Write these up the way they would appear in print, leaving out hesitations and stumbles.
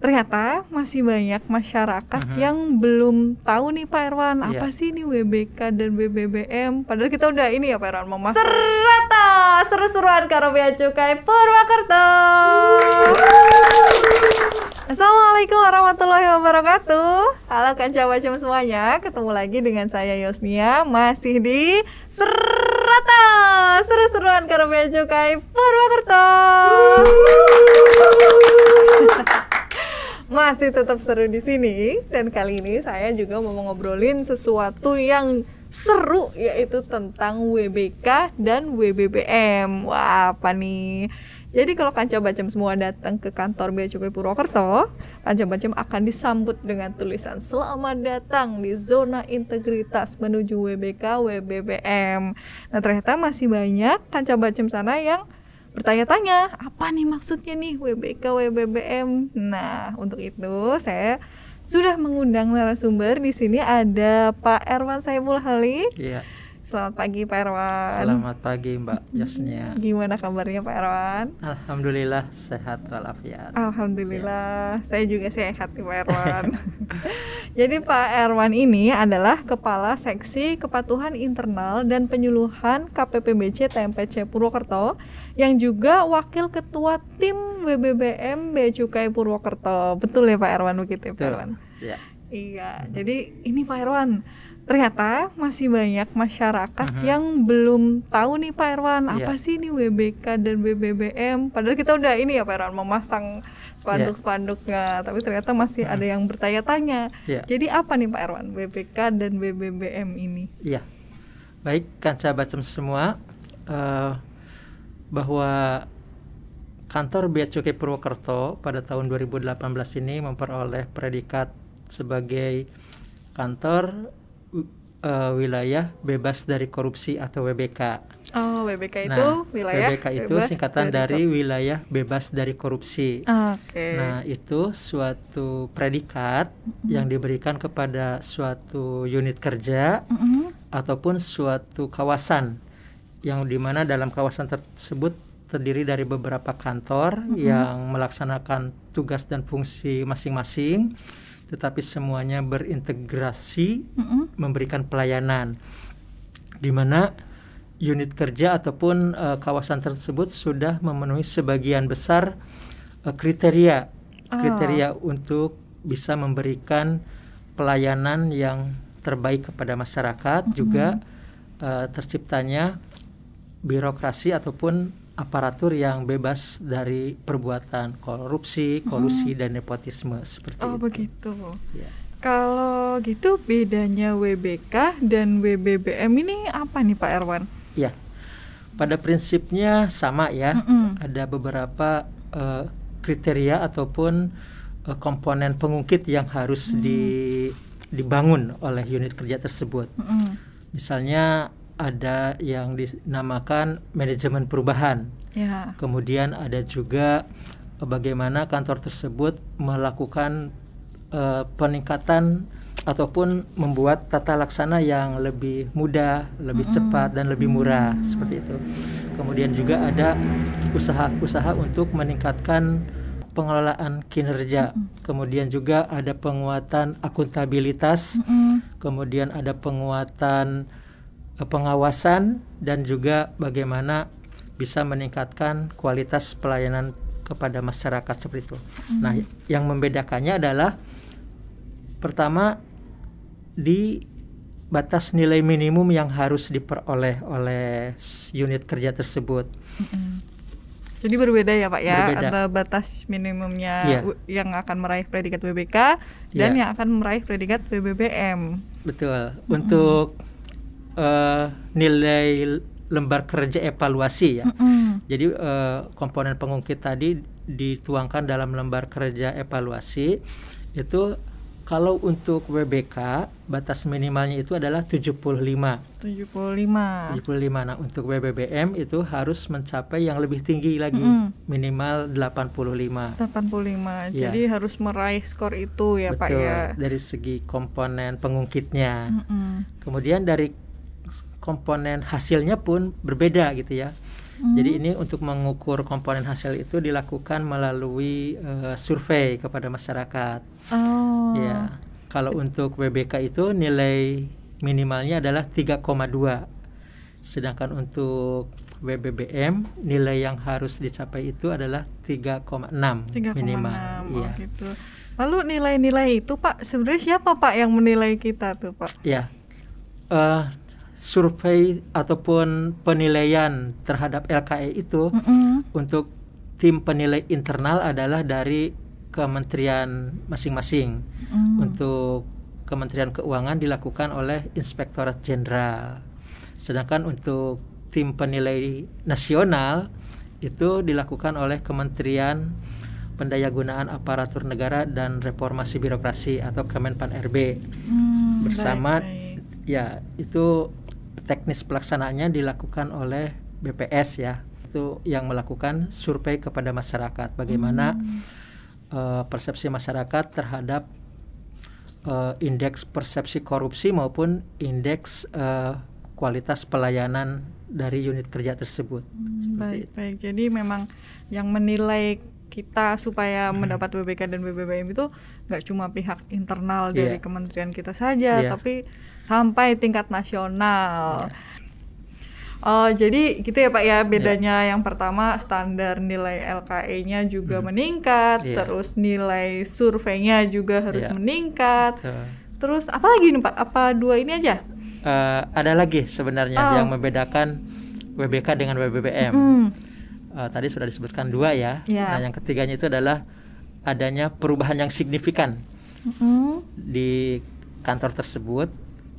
ternyata masih banyak masyarakat yang belum tahu nih Pak Erwan, apa sih ini WBK dan BBBM. Padahal kita udah ini ya Pak Erwan, memasak Serata, seru-seruan karo Bea Cukai Purwokerto. Assalamualaikum warahmatullahi wabarakatuh. Halo Kanca Bacem semuanya, ketemu lagi dengan saya Yosnia, masih di Serata, seru-seruan karo Bea Cukai Purwokerto. Masih tetap seru di sini, dan kali ini saya juga mau ngobrolin sesuatu yang seru, yaitu tentang WBK dan WBBM. Wah, apa nih? Jadi kalau Kanca Bacem semua datang ke kantor Bea Cukai Purwokerto, Kanca Bacem akan disambut dengan tulisan "Selamat datang di zona integritas menuju WBK WBBM". Nah, ternyata masih banyak Kanca Bacem sana yang bertanya-tanya, apa nih maksudnya nih WBK WBBM? Nah, untuk itu saya sudah mengundang narasumber. Di sini ada Pak Erwan Saiful Hali. Iya. Selamat pagi Pak Erwan. Selamat pagi Mbak Yosnia. Gimana kabarnya Pak Erwan? Alhamdulillah sehat walafiat. Alhamdulillah, saya juga sehat nih Pak Erwan. Jadi Pak Erwan ini adalah Kepala Seksi Kepatuhan Internal dan Penyuluhan KPPBC TMPC Purwokerto, yang juga Wakil Ketua Tim WBBM Bea Cukai Purwokerto. Betul ya Pak Erwan, begitu ya Pak Erwan? Ya. Iya, jadi ini Pak Erwan, ternyata masih banyak masyarakat yang belum tahu nih Pak Erwan, apa sih ini WBK dan BBBM. Padahal kita udah ini ya Pak Erwan, memasang spanduk-spanduknya, tapi ternyata masih ada yang bertanya-tanya. Jadi apa nih Pak Erwan, WBK dan BBBM ini? Iya, baik Kanca Bacem semua, bahwa kantor Bea Cukai Purwokerto pada tahun 2018 ini memperoleh predikat sebagai kantor wilayah bebas dari korupsi atau WBK. Oh, WBK itu wilayah WBK itu singkatan dari wilayah bebas dari korupsi. Nah, itu suatu predikat yang diberikan kepada suatu unit kerja ataupun suatu kawasan, yang dimana dalam kawasan tersebut terdiri dari beberapa kantor yang melaksanakan tugas dan fungsi masing-masing, tetapi semuanya berintegrasi memberikan pelayanan, di mana unit kerja ataupun kawasan tersebut sudah memenuhi sebagian besar kriteria untuk bisa memberikan pelayanan yang terbaik kepada masyarakat, juga terciptanya birokrasi ataupun aparatur yang bebas dari perbuatan korupsi, kolusi, dan nepotisme seperti itu. Oh, begitu. Ya. Kalau gitu bedanya WBK dan WBBM ini apa nih Pak Erwan? Ya, pada prinsipnya sama ya. Ada beberapa kriteria ataupun komponen pengungkit yang harus dibangun oleh unit kerja tersebut. Misalnya ada yang dinamakan manajemen perubahan. Kemudian ada juga bagaimana kantor tersebut melakukan peningkatan ataupun membuat tata laksana yang lebih mudah, lebih cepat, dan lebih murah, seperti itu. Kemudian juga ada usaha-usaha untuk meningkatkan pengelolaan kinerja. Kemudian juga ada penguatan akuntabilitas. Kemudian ada penguatan pengawasan, dan juga bagaimana bisa meningkatkan kualitas pelayanan kepada masyarakat seperti itu. Nah, yang membedakannya adalah pertama, di batas nilai minimum yang harus diperoleh oleh unit kerja tersebut. Jadi berbeda ya Pak ya, berbeda. Antara batas minimumnya yang akan meraih predikat WBK dan yang akan meraih predikat WBBM. Betul. Untuk nilai lembar kerja evaluasi ya. Jadi komponen pengungkit tadi dituangkan dalam lembar kerja evaluasi. Itu kalau untuk WBK batas minimalnya itu adalah 75. Nah, untuk WBBM itu harus mencapai yang lebih tinggi lagi, minimal 85. Jadi harus meraih skor itu ya. Betul, Pak ya. Dari segi komponen pengungkitnya. Kemudian dari komponen hasilnya pun berbeda gitu ya. Jadi ini untuk mengukur komponen hasil itu dilakukan melalui survei kepada masyarakat. Ya, kalau untuk WBK itu nilai minimalnya adalah 3,2. Sedangkan untuk WBBM nilai yang harus dicapai itu adalah 3,6 minimal. Iya. Gitu. Lalu nilai-nilai itu Pak, sebenarnya siapa Pak yang menilai kita tuh Pak? Ya, survei ataupun penilaian terhadap LKE itu untuk tim penilai internal adalah dari kementerian masing-masing. Untuk Kementerian Keuangan dilakukan oleh Inspektorat Jenderal. Sedangkan untuk tim penilai nasional itu dilakukan oleh Kementerian Pendayagunaan Aparatur Negara dan Reformasi Birokrasi atau Kemenpan-RB. Bersama ya itu teknis pelaksanaannya dilakukan oleh BPS ya. Itu yang melakukan survei kepada masyarakat bagaimana persepsi masyarakat terhadap indeks persepsi korupsi maupun indeks kualitas pelayanan dari unit kerja tersebut. Baik. Jadi memang yang menilai kita supaya mendapat WBK dan WBBM itu nggak cuma pihak internal dari kementerian kita saja, tapi sampai tingkat nasional. Jadi gitu ya Pak ya, bedanya yang pertama standar nilai LKE-nya juga meningkat, terus nilai surveinya juga harus meningkat. Terus apa lagi nih Pak? Apa dua ini aja? Ada lagi sebenarnya yang membedakan WBK dengan WBBM. Tadi sudah disebutkan dua ya. Nah yang ketiganya itu adalah adanya perubahan yang signifikan di kantor tersebut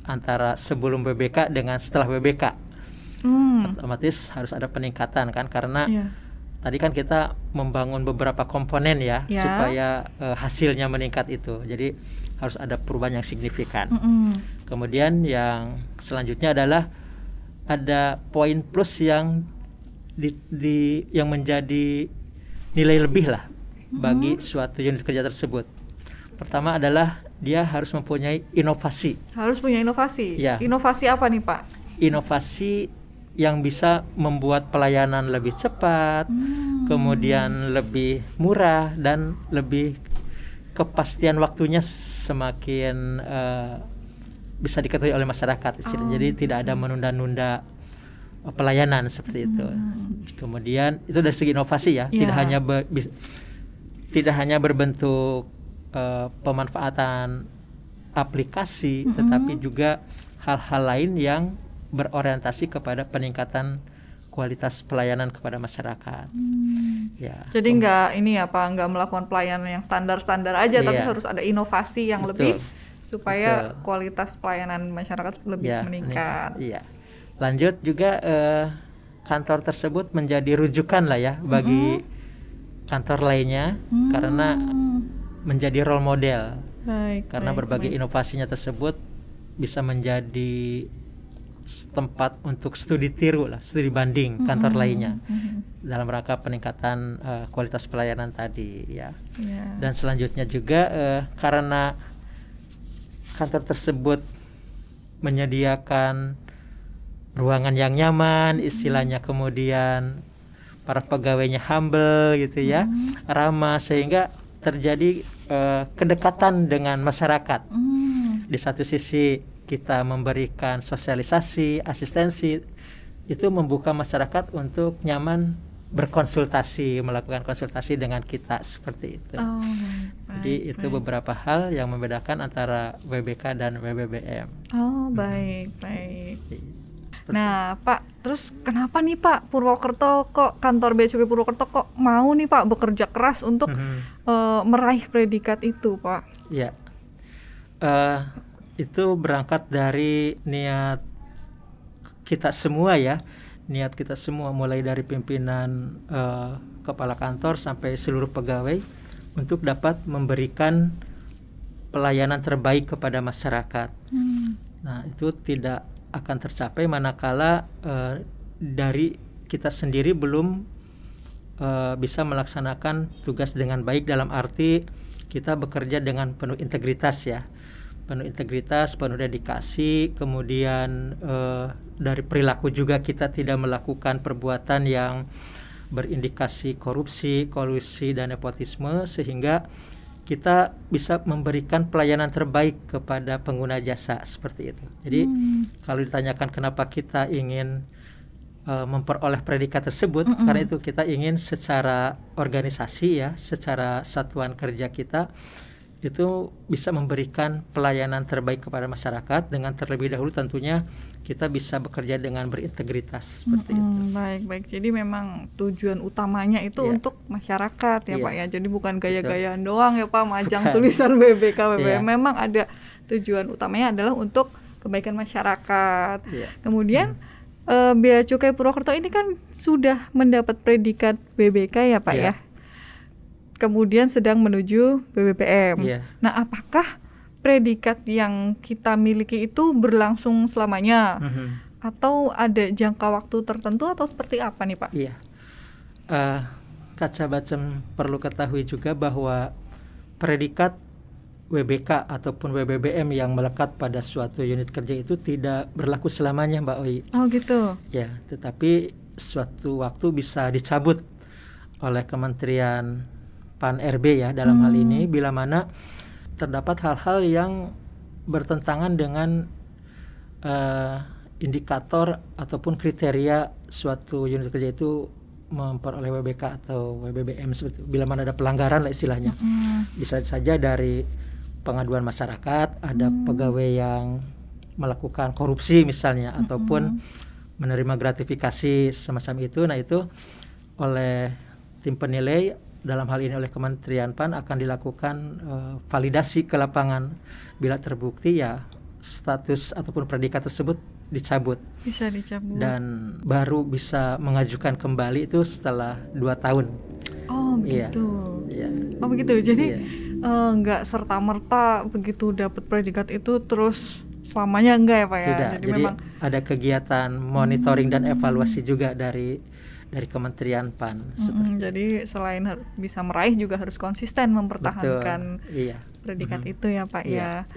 antara sebelum WBK dengan setelah WBK. Otomatis harus ada peningkatan kan, karena tadi kan kita membangun beberapa komponen ya supaya hasilnya meningkat itu. Jadi harus ada perubahan yang signifikan. Kemudian yang selanjutnya adalah ada poin plus yang yang menjadi nilai lebih lah bagi suatu unit kerja tersebut. Pertama adalah dia harus mempunyai inovasi. Harus punya inovasi. Ya. Inovasi apa nih Pak? Inovasi yang bisa membuat pelayanan lebih cepat, kemudian lebih murah dan lebih kepastian waktunya semakin bisa diketahui oleh masyarakat. Jadi tidak ada menunda-nunda pelayanan seperti itu. Kemudian itu dari segi inovasi ya, tidak hanya berbentuk pemanfaatan aplikasi, tetapi juga hal-hal lain yang berorientasi kepada peningkatan kualitas pelayanan kepada masyarakat. Jadi nggak melakukan pelayanan yang standar-standar aja, tapi harus ada inovasi yang lebih supaya kualitas pelayanan masyarakat lebih meningkat. Lanjut juga kantor tersebut menjadi rujukan lah ya bagi kantor lainnya karena menjadi role model. Karena berbagai inovasinya tersebut bisa menjadi tempat untuk studi tiru lah, studi banding kantor lainnya dalam rangka peningkatan kualitas pelayanan tadi ya. Dan selanjutnya juga karena kantor tersebut menyediakan ruangan yang nyaman, istilahnya, kemudian para pegawainya humble gitu ya, ramah, sehingga terjadi kedekatan dengan masyarakat. Di satu sisi kita memberikan sosialisasi, asistensi, itu membuka masyarakat untuk nyaman berkonsultasi, melakukan konsultasi dengan kita seperti itu. Jadi itu beberapa hal yang membedakan antara WBK dan WBBM. Baik. Nah Pak, terus kenapa nih Pak Purwokerto kok kantor Bea Cukai Purwokerto kok mau nih Pak bekerja keras untuk meraih predikat itu Pak? Ya, itu berangkat dari niat kita semua ya, niat kita semua mulai dari pimpinan kepala kantor sampai seluruh pegawai untuk dapat memberikan pelayanan terbaik kepada masyarakat. Nah itu tidak akan tercapai manakala dari kita sendiri belum bisa melaksanakan tugas dengan baik, dalam arti kita bekerja dengan penuh integritas ya, penuh integritas, penuh dedikasi, kemudian dari perilaku juga kita tidak melakukan perbuatan yang berindikasi korupsi, kolusi, dan nepotisme, sehingga kita bisa memberikan pelayanan terbaik kepada pengguna jasa seperti itu. Jadi kalau ditanyakan kenapa kita ingin memperoleh predikat tersebut, karena itu kita ingin secara organisasi ya, secara satuan kerja kita itu bisa memberikan pelayanan terbaik kepada masyarakat, dengan terlebih dahulu tentunya kita bisa bekerja dengan berintegritas seperti itu. Baik. Jadi memang tujuan utamanya itu untuk masyarakat ya Pak ya. Jadi bukan gaya-gayaan doang ya Pak, majang tulisan WBK WBM. Memang ada tujuan utamanya adalah untuk kebaikan masyarakat. Kemudian Bea Cukai Purwokerto ini kan sudah mendapat predikat WBK ya Pak ya. Kemudian sedang menuju BBBM. Nah, apakah predikat yang kita miliki itu berlangsung selamanya? Atau ada jangka waktu tertentu atau seperti apa nih Pak? Kaca Bacem perlu ketahui juga bahwa predikat WBK ataupun WBBM yang melekat pada suatu unit kerja itu tidak berlaku selamanya Mbak Oi. Oh gitu. Ya, tetapi suatu waktu bisa dicabut oleh Kementerian PAN-RB ya dalam hal ini, bila mana terdapat hal-hal yang bertentangan dengan indikator ataupun kriteria suatu unit kerja itu memperoleh WBK atau WBBM seperti itu. Bila mana ada pelanggaran lah istilahnya, bisa saja dari pengaduan masyarakat, ada pegawai yang melakukan korupsi misalnya, ataupun menerima gratifikasi semacam itu. Nah itu oleh tim penilai, dalam hal ini oleh Kementerian PAN, akan dilakukan validasi ke lapangan. Bila terbukti ya status ataupun predikat tersebut dicabut. Bisa dicabut. Dan baru bisa mengajukan kembali itu setelah 2 tahun. Oh begitu. Oh begitu. Jadi nggak serta-merta begitu dapat predikat itu terus selamanya enggak ya Pak ya? Tidak. Jadi memang ada kegiatan monitoring dan evaluasi juga dari Kementerian PAN. Jadi selain bisa meraih juga harus konsisten mempertahankan predikat itu ya Pak ya.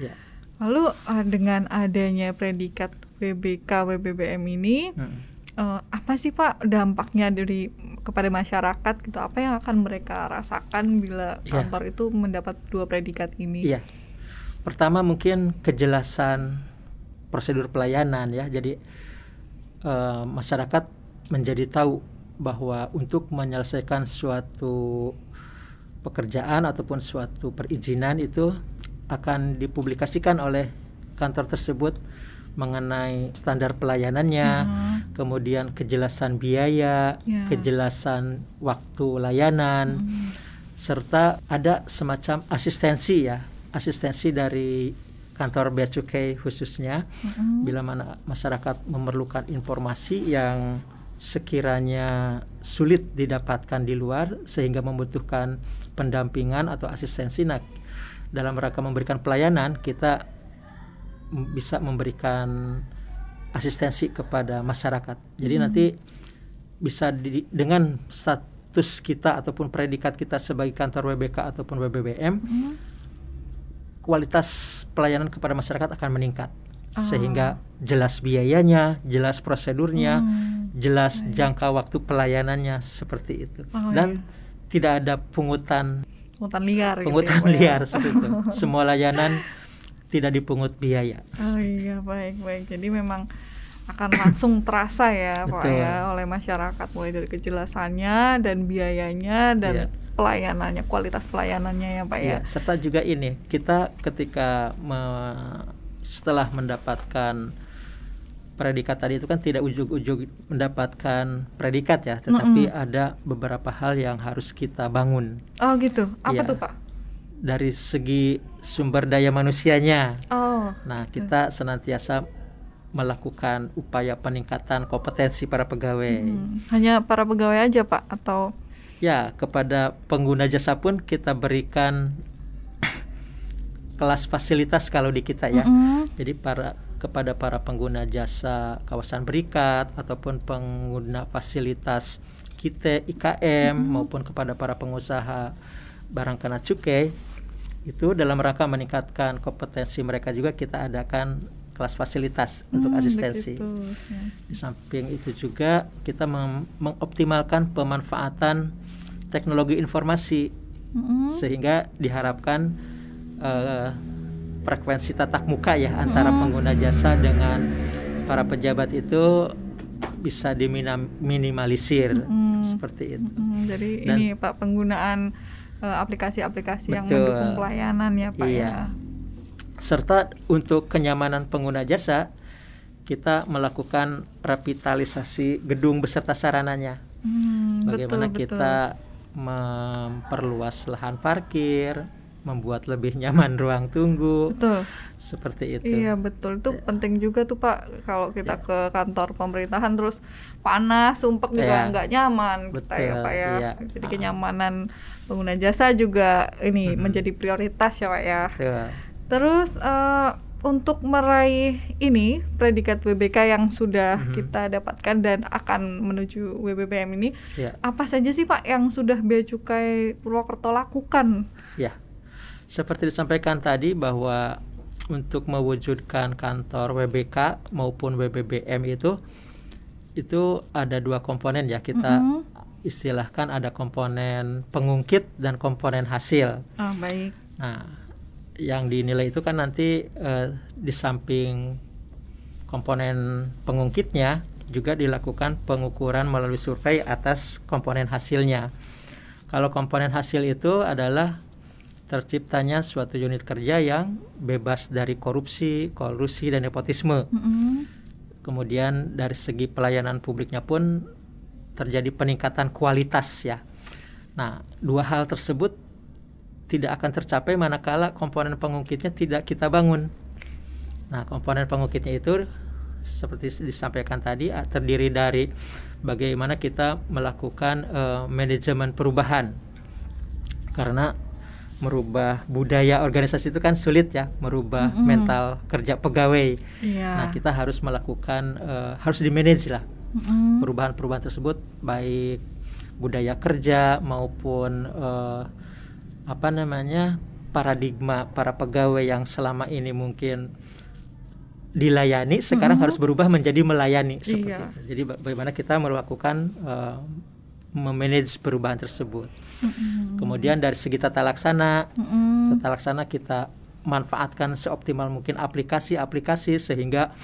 Lalu dengan adanya predikat WBK WBBM ini apa sih Pak dampaknya kepada masyarakat gitu? Apa yang akan mereka rasakan bila kantor itu mendapat 2 predikat ini? Pertama mungkin kejelasan prosedur pelayanan ya. Jadi masyarakat menjadi tahu bahwa untuk menyelesaikan suatu pekerjaan ataupun suatu perizinan itu akan dipublikasikan oleh kantor tersebut mengenai standar pelayanannya, kemudian kejelasan biaya, kejelasan waktu layanan, serta ada semacam asistensi dari kantor Bea Cukai khususnya, bila mana masyarakat memerlukan informasi yang sekiranya sulit didapatkan di luar sehingga membutuhkan pendampingan atau asistensi. Nah, dalam rangka memberikan pelayanan, kita bisa memberikan asistensi kepada masyarakat. Jadi nanti bisa dengan status kita ataupun predikat kita sebagai kantor WBK ataupun WBBM, kualitas pelayanan kepada masyarakat akan meningkat. Sehingga jelas biayanya, jelas prosedurnya, jelas jangka waktu pelayanannya seperti itu. Dan tidak ada pungutan liar seperti itu. Semua layanan tidak dipungut biaya. Baik. Jadi memang akan langsung terasa ya Pak ya oleh masyarakat, mulai dari kejelasannya dan biayanya dan pelayanannya, kualitas pelayanannya ya Pak ya. Serta juga ini, kita ketika setelah mendapatkan predikat tadi itu kan tidak ujug-ujug mendapatkan predikat ya, tetapi ada beberapa hal yang harus kita bangun. Oh gitu, apa tuh Pak? Dari segi sumber daya manusianya. Nah kita senantiasa melakukan upaya peningkatan kompetensi para pegawai. Hanya para pegawai aja Pak atau? Ya, kepada pengguna jasa pun kita berikan kelas fasilitas kalau di kita ya. Jadi kepada para pengguna jasa kawasan berikat ataupun pengguna fasilitas kita IKM maupun kepada para pengusaha barang kena cukai, Itu dalam rangka meningkatkan kompetensi mereka juga kita adakan kelas fasilitas untuk asistensi. Ya. Di samping itu juga kita mengoptimalkan pemanfaatan teknologi informasi sehingga diharapkan frekuensi tatap muka ya antara pengguna jasa dengan para pejabat itu bisa diminimalisir seperti itu. Jadi ini Pak, penggunaan aplikasi-aplikasi yang mendukung pelayanan ya Pak ya. Serta untuk kenyamanan pengguna jasa, kita melakukan revitalisasi gedung beserta sarananya. Bagaimana kita memperluas lahan parkir, membuat lebih nyaman ruang tunggu. Betul. Seperti itu. Iya betul, itu penting juga tuh Pak. Kalau kita ke kantor pemerintahan terus panas, sumpek juga nggak nyaman kita ya Pak ya. Jadi kenyamanan pengguna jasa juga ini menjadi prioritas ya Pak ya. Betul. Terus untuk meraih ini predikat WBK yang sudah kita dapatkan dan akan menuju WBBM ini, apa saja sih Pak yang sudah Bea Cukai Purwokerto lakukan? Ya, seperti disampaikan tadi bahwa untuk mewujudkan kantor WBK maupun WBBM itu ada dua komponen ya, kita istilahkan ada komponen pengungkit dan komponen hasil. Baik. Nah, yang dinilai itu kan nanti di samping komponen pengungkitnya juga dilakukan pengukuran melalui survei atas komponen hasilnya. Kalau komponen hasil itu adalah terciptanya suatu unit kerja yang bebas dari korupsi, kolusi, dan nepotisme. Kemudian dari segi pelayanan publiknya pun terjadi peningkatan kualitas ya. Nah, dua hal tersebut tidak akan tercapai manakala komponen pengungkitnya tidak kita bangun. Nah, komponen pengungkitnya itu seperti disampaikan tadi terdiri dari bagaimana kita melakukan manajemen perubahan. Karena merubah budaya organisasi itu kan sulit ya, merubah mental kerja pegawai. Nah, kita harus melakukan harus di-manage lah perubahan-perubahan tersebut, baik budaya kerja maupun paradigma para pegawai yang selama ini mungkin dilayani sekarang harus berubah menjadi melayani seperti itu. Jadi bagaimana kita melakukan memanage perubahan tersebut. Kemudian dari segi tata laksana kita manfaatkan seoptimal mungkin aplikasi-aplikasi sehingga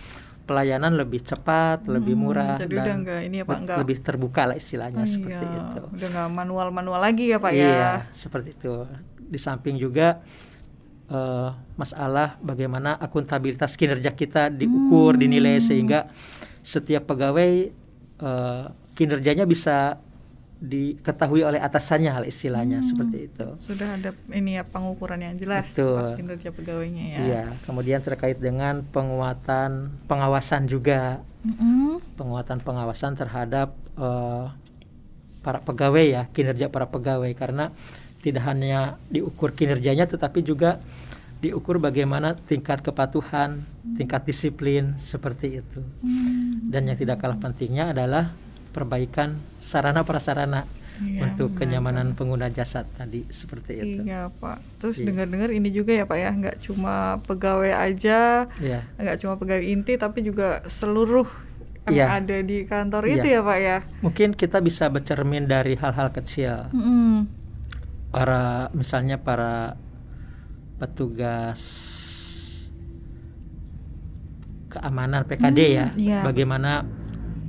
pelayanan lebih cepat, lebih murah, dan lebih terbuka lah istilahnya seperti itu. Udah nggak manual-manual lagi ya Pak ya? Iya, seperti itu. Di samping juga masalah bagaimana akuntabilitas kinerja kita diukur, dinilai sehingga setiap pegawai kinerjanya bisa diketahui oleh atasannya hal istilahnya seperti itu. Sudah ada ini ya pengukuran yang jelas atas kinerja pegawainya ya. Iya, kemudian terkait dengan penguatan pengawasan juga. Penguatan pengawasan terhadap para pegawai ya, kinerja para pegawai, karena tidak hanya diukur kinerjanya tetapi juga diukur bagaimana tingkat kepatuhan, tingkat disiplin seperti itu. Dan yang tidak kalah pentingnya adalah perbaikan sarana prasarana untuk kenyamanan pengguna jasa tadi seperti itu. Iya Pak. Terus dengar-dengar ini juga ya Pak ya, nggak cuma pegawai aja, nggak cuma pegawai inti tapi juga seluruh yang ada di kantor itu ya Pak ya. Mungkin kita bisa bercermin dari hal-hal kecil. Misalnya para petugas keamanan PKD bagaimana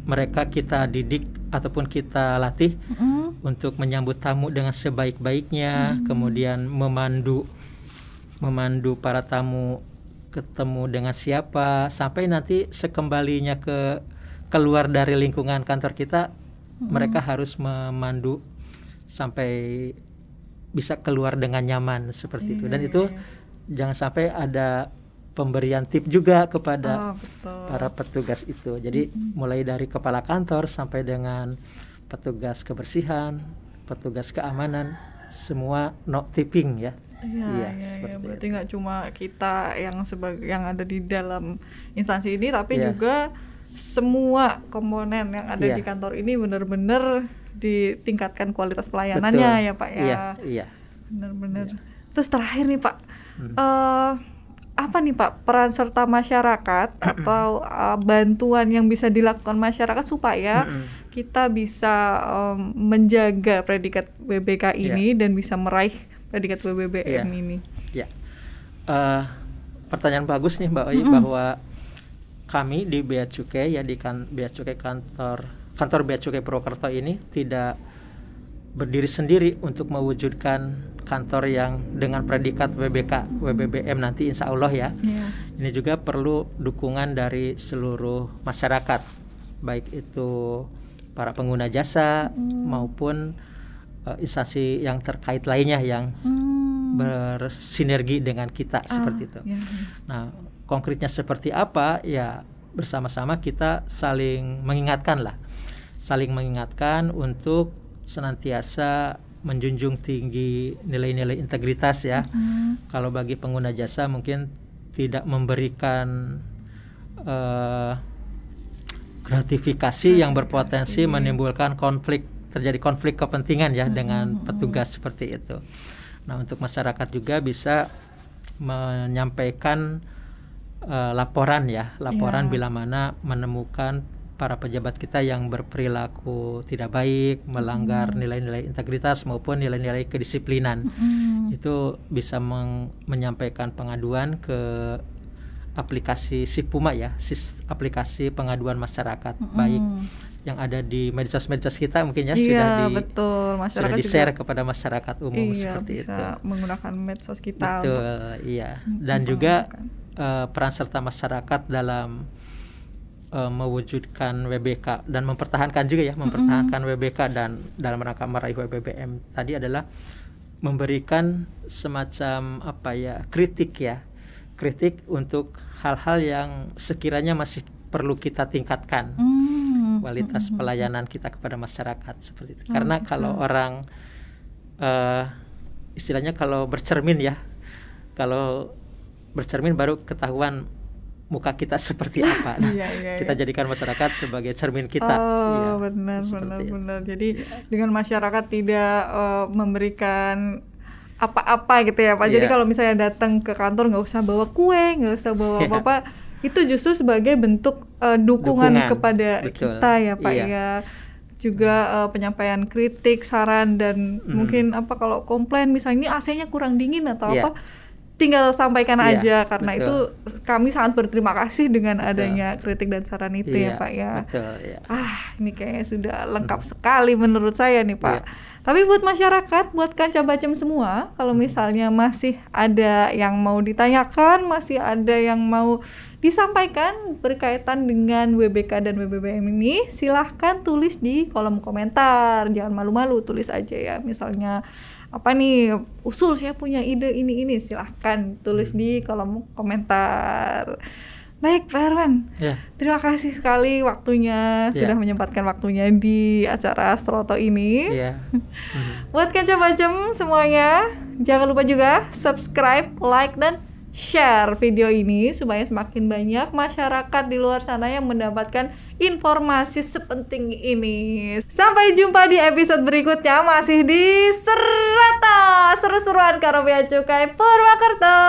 mereka kita didik ataupun kita latih untuk menyambut tamu dengan sebaik-baiknya, kemudian memandu para tamu ketemu dengan siapa, sampai nanti sekembalinya keluar dari lingkungan kantor kita, mereka harus memandu sampai bisa keluar dengan nyaman seperti itu. Dan itu jangan sampai ada pemberian tip juga kepada para petugas itu. Jadi mulai dari kepala kantor sampai dengan petugas kebersihan, petugas keamanan, semua no tipping ya. Iya. Berarti nggak cuma kita yang ada di dalam instansi ini, tapi juga semua komponen yang ada di kantor ini benar-benar ditingkatkan kualitas pelayanannya ya Pak ya. Iya. Benar-benar. Terus terakhir nih Pak, apa nih Pak peran serta masyarakat atau bantuan yang bisa dilakukan masyarakat supaya kita bisa menjaga predikat WBK ini dan bisa meraih predikat WBBM ini? Pertanyaan bagus nih Mbak Oi, bahwa kami di Bea Cukai ya, di Bea Cukai kantor Bea Cukai Purwokerto ini tidak berdiri sendiri untuk mewujudkan kantor yang dengan predikat WBK, WBBM nanti insya Allah ya. Ini juga perlu dukungan dari seluruh masyarakat, baik itu para pengguna jasa maupun instansi yang terkait lainnya yang bersinergi dengan kita seperti itu. Nah, konkretnya seperti apa ya, bersama-sama kita saling mengingatkan untuk senantiasa menjunjung tinggi nilai-nilai integritas ya. Kalau bagi pengguna jasa mungkin tidak memberikan gratifikasi yang berpotensi menimbulkan terjadi konflik kepentingan ya dengan petugas seperti itu. Nah, untuk masyarakat juga bisa menyampaikan laporan bila mana menemukan para pejabat kita yang berperilaku tidak baik, melanggar nilai-nilai integritas maupun nilai-nilai kedisiplinan. Itu bisa menyampaikan pengaduan ke aplikasi SIPUMA ya, aplikasi pengaduan masyarakat, baik yang ada di medsos-medsos kita mungkin ya, sudah di-share kepada masyarakat umum seperti itu. Menggunakan medsos kita. Betul, iya. Dan juga peran serta masyarakat dalam mewujudkan WBK dan mempertahankan WBK dan dalam rangka meraih WBBM tadi adalah memberikan semacam kritik untuk hal-hal yang sekiranya masih perlu kita tingkatkan kualitas pelayanan kita kepada masyarakat seperti itu. Karena kalau orang istilahnya kalau bercermin baru ketahuan muka kita seperti apa. Kita jadikan masyarakat sebagai cermin kita. Benar. Jadi dengan masyarakat tidak memberikan apa-apa gitu ya Pak. Jadi kalau misalnya datang ke kantor nggak usah bawa kue, nggak usah bawa apa-apa. Itu justru sebagai bentuk dukungan kepada kita ya Pak ya. Juga penyampaian kritik, saran dan mungkin kalau komplain misalnya ini AC-nya kurang dingin atau apa, tinggal sampaikan aja karena itu kami sangat berterima kasih dengan adanya kritik dan saran itu ya Pak ya. Ini kayaknya sudah lengkap sekali menurut saya nih Pak. Tapi buat masyarakat, buat Kanca Bacem semua, kalau misalnya masih ada yang mau ditanyakan, masih ada yang mau disampaikan berkaitan dengan WBK dan WBBM ini, silahkan tulis di kolom komentar. Jangan malu-malu, tulis aja ya. Misalnya apa nih, usul saya punya ide ini, silahkan tulis di kolom komentar. Baik Pak Herman, terima kasih sekali waktunya, sudah menyempatkan waktunya di acara Astroto ini. Buat Kanca Bacem semuanya, jangan lupa juga subscribe, like, dan share video ini supaya semakin banyak masyarakat di luar sana yang mendapatkan informasi sepenting ini. Sampai jumpa di episode berikutnya, masih di Serata, seru-seruan Karo Bea Cukai Purwokerto.